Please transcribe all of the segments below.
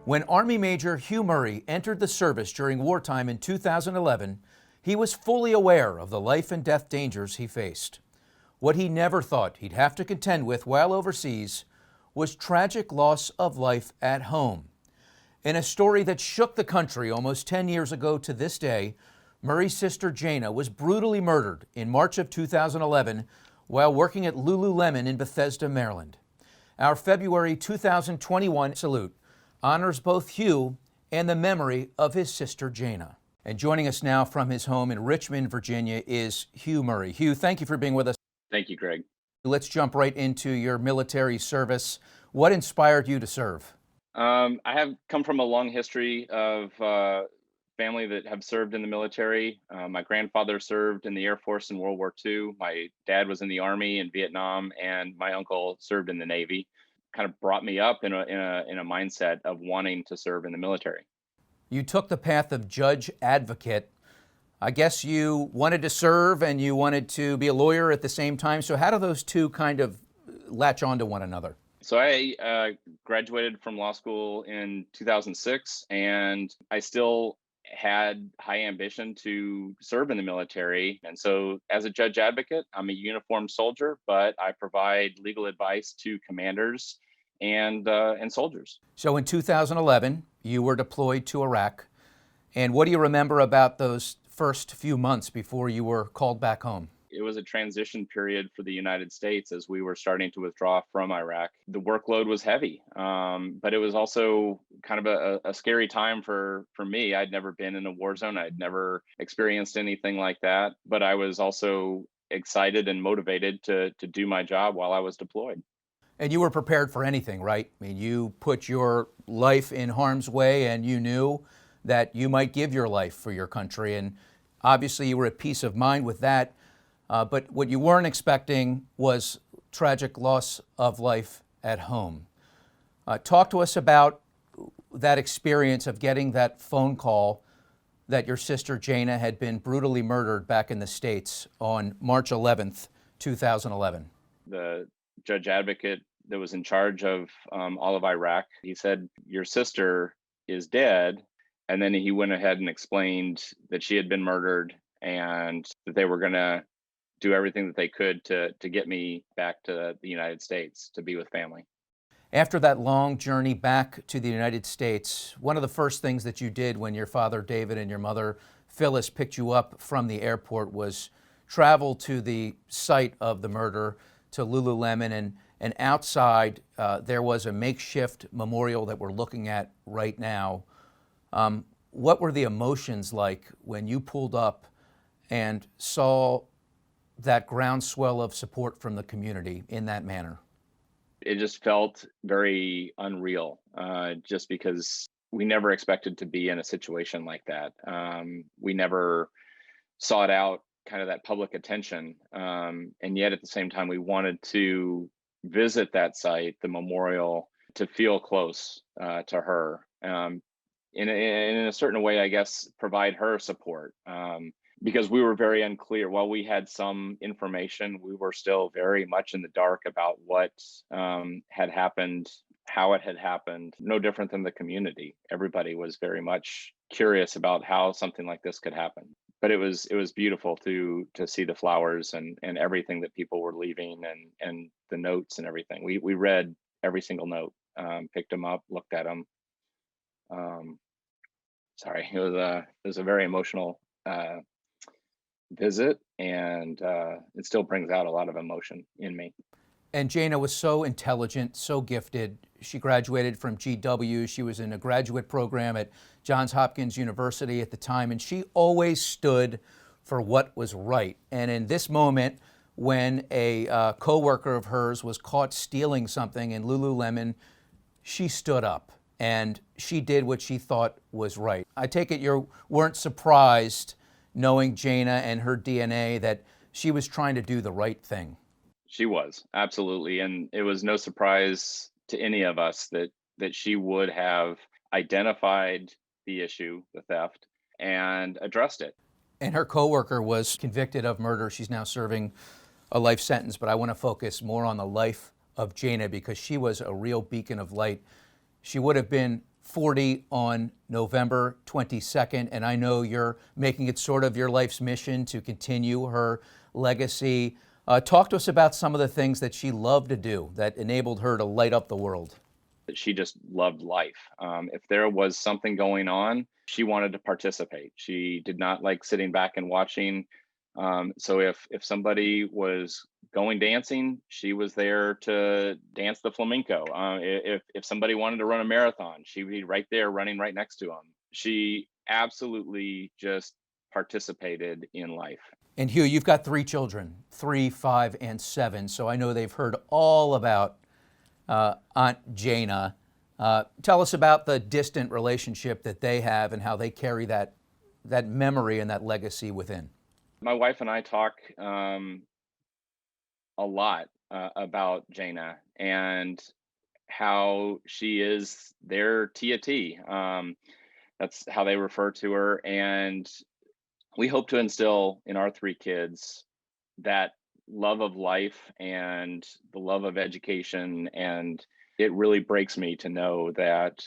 When Army Major Hugh Murray entered the service during wartime in 2011, he was fully aware of the life and death dangers he faced. What he never thought he'd have to contend with while overseas was tragic loss of life at home. In a story that shook the country almost 10 years ago to this day, Murray's sister Jana was brutally murdered in March of 2011 while working at Lululemon in Bethesda, Maryland. Our February 2021 salute honors both Hugh and the memory of his sister Jana. And joining us now from his home in Richmond, Virginia is Hugh Murray. Hugh, thank you for being with us. Thank you, Greg. Let's jump right into your military service. What inspired you to serve? I have come from a long history of family that have served in the military. My grandfather served in the Air Force in World War II. My dad was in the Army in Vietnam, and my uncle served in the Navy. Kind of brought me up in a mindset of wanting to serve in the military. You took the path of judge advocate. I guess you wanted to serve and you wanted to be a lawyer at the same time. So how do those two kind of latch onto one another? So I graduated from law school in 2006, and I still had high ambition to serve in the military. And so as a judge advocate, I'm a uniformed soldier, but I provide legal advice to commanders and soldiers. So in 2011, you were deployed to Iraq. And what do you remember about those first few months before you were called back home? It was a transition period for the United States as we were starting to withdraw from Iraq. The workload was heavy, but it was also kind of a scary time for me. I'd never been in a war zone. I'd never experienced anything like that, but I was also excited and motivated to do my job while I was deployed. And you were prepared for anything, right? I mean, you put your life in harm's way and you knew that you might give your life for your country. And obviously you were at peace of mind with that. But what you weren't expecting was tragic loss of life at home. Talk to us about that experience of getting that phone call that your sister Jana had been brutally murdered back in the States on March 11th, 2011. The judge advocate that was in charge of all of Iraq, he said, "Your sister is dead." And then he went ahead and explained that she had been murdered and that they were going to do everything that they could to get me back to the United States to be with family. After that long journey back to the United States, one of the first things that you did when your father David and your mother Phyllis picked you up from the airport was travel to the site of the murder, to Lululemon, and outside there was a makeshift memorial that we're looking at right now. What were the emotions like when you pulled up and saw that groundswell of support from the community in that manner? It just felt very unreal, just because we never expected to be in a situation like that. We never sought out kind of that public attention. And yet at the same time, we wanted to visit that site, the memorial, to feel close to her. In a certain way, I guess, provide her support. Because we were very unclear. While we had some information, we were still very much in the dark about what had happened, how it had happened. No different than the community. Everybody was very much curious about how something like this could happen. But it was beautiful to see the flowers and everything that people were leaving, and the notes and everything. We read every single note, picked them up, looked at them. It was a very emotional visit, and it still brings out a lot of emotion in me. And Jana was so intelligent, so gifted. She graduated from GW. She was in a graduate program at Johns Hopkins University at the time, and she always stood for what was right. And in this moment, when a coworker of hers was caught stealing something in Lululemon, she stood up. and she did what she thought was right. I take it you weren't surprised, knowing Jana and her DNA, that she was trying to do the right thing. She was, absolutely, and it was no surprise to any of us that she would have identified the issue, the theft, and addressed it. And her coworker was convicted of murder. She's now serving a life sentence, but I want to focus more on the life of Jana because she was a real beacon of light. She would have been 40 on November 22nd, and I know you're making it sort of your life's mission to continue her legacy. Talk to us about some of the things that she loved to do that enabled her to light up the world. She just loved life. If there was something going on, she wanted to participate. She did not like sitting back and watching. So if somebody was going dancing, she was there to dance the flamenco. If somebody wanted to run a marathon, she'd be right there running right next to them. She absolutely just participated in life. And Hugh, you've got 3 children, 3, 5, and 7. So I know they've heard all about Aunt Jana. Tell us about the distant relationship that they have and how they carry that memory and that legacy within. My wife and I talk a lot about Jana and how she is their Tia T. That's how they refer to her. And we hope to instill in our 3 kids that love of life and the love of education. And it really breaks me to know that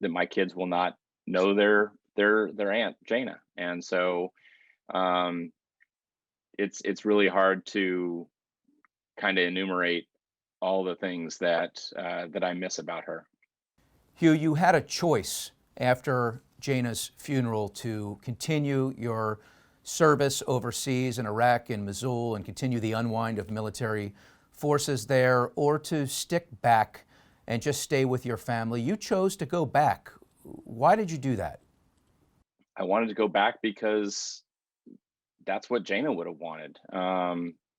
my kids will not know their aunt Jana. And so um, it's really hard to kind of enumerate all the things that I miss about her. Hugh, you had a choice after Jana's funeral to continue your service overseas in Iraq and Mosul and continue the unwind of military forces there, or to stick back and just stay with your family. You chose to go back. Why did you do that? I wanted to go back because that's what Jana would have wanted.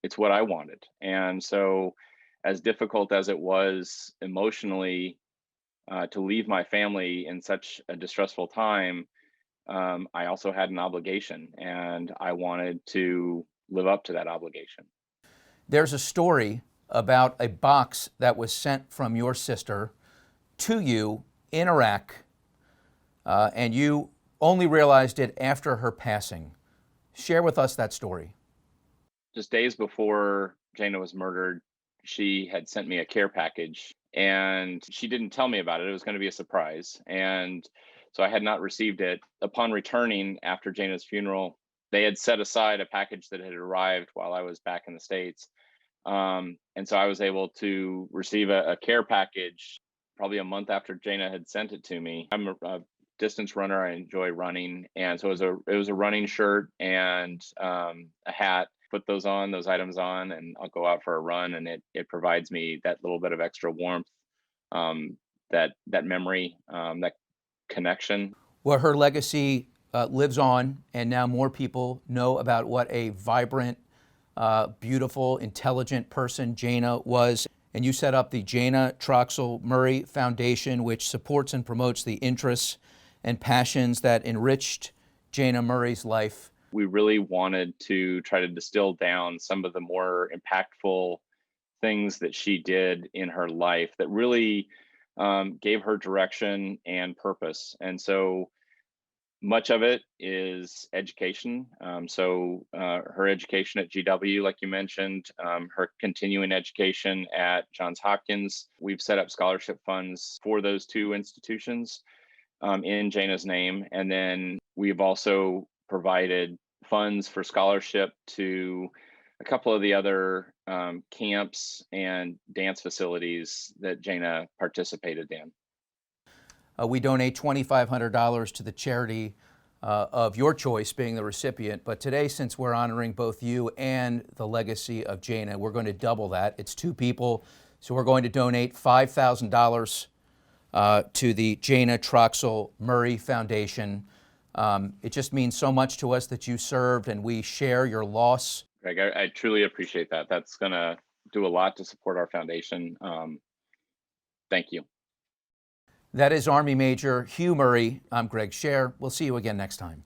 It's what I wanted. And so, as difficult as it was emotionally to leave my family in such a distressful time, I also had an obligation and I wanted to live up to that obligation. There's a story about a box that was sent from your sister to you in Iraq, and you only realized it after her passing. Share with us that story. Just days before Jana was murdered, she had sent me a care package and she didn't tell me about it. It was going to be a surprise. And so I had not received it. Upon returning after Jana's funeral, they had set aside a package that had arrived while I was back in the States. And so I was able to receive a care package probably a month after Jana had sent it to me. I'm a distance runner. I enjoy running. And so it was a running shirt and a hat. Put those items on, and I'll go out for a run, and it provides me that little bit of extra warmth, that memory, that connection. Well, her legacy lives on, and now more people know about what a vibrant, beautiful, intelligent person Jana was. And you set up the Jana Troxell Murray Foundation, which supports and promotes the interests and passions that enriched Jana Murray's life. We really wanted to try to distill down some of the more impactful things that she did in her life that really gave her direction and purpose. And so much of it is education. Her education at GW, like you mentioned, her continuing education at Johns Hopkins. We've set up scholarship funds for those 2 institutions in Jana's name. And then we've also provided funds for scholarship to a couple of the other camps and dance facilities that Jana participated in. We donate $2,500 to the charity of your choice, being the recipient. But today, since we're honoring both you and the legacy of Jana, we're going to double that. It's 2 people, so we're going to donate $5,000 to the Jana Troxell Murray Foundation. It just means so much to us that you served, and we share your loss. Greg, I truly appreciate that. That's going to do a lot to support our foundation. Thank you. That is Army Major Hugh Murray. I'm Greg Scher. We'll see you again next time.